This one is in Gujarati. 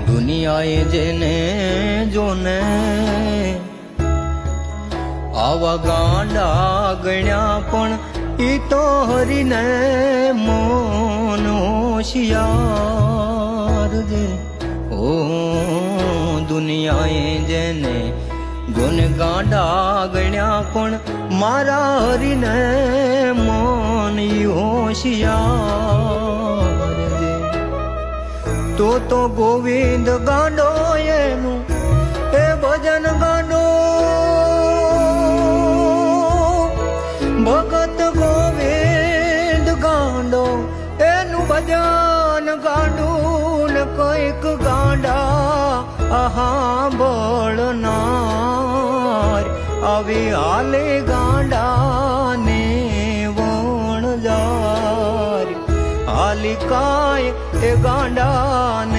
દુનિયાએ જેને જોને આવા ગાંડા ગણ્યા પણ ઈ તો હરીને મોન હોશિયાર દે ઓ દુનિયાએ જેને જોને ગાંડા ગણ્યા પણ મારા હરીને મોન ઈ હોશિયાર દે તો ગોવિંદ ગાંડો એનું એ ભજન ગાંડો ભગત ગોવિંદ ગાંડો એનું ભજન ગાંડું ને કઈક ગાંડા આહા બળનાર આવી હાલે ગાંડા ને વણજાર હાલી કાય એ ગાંડા ને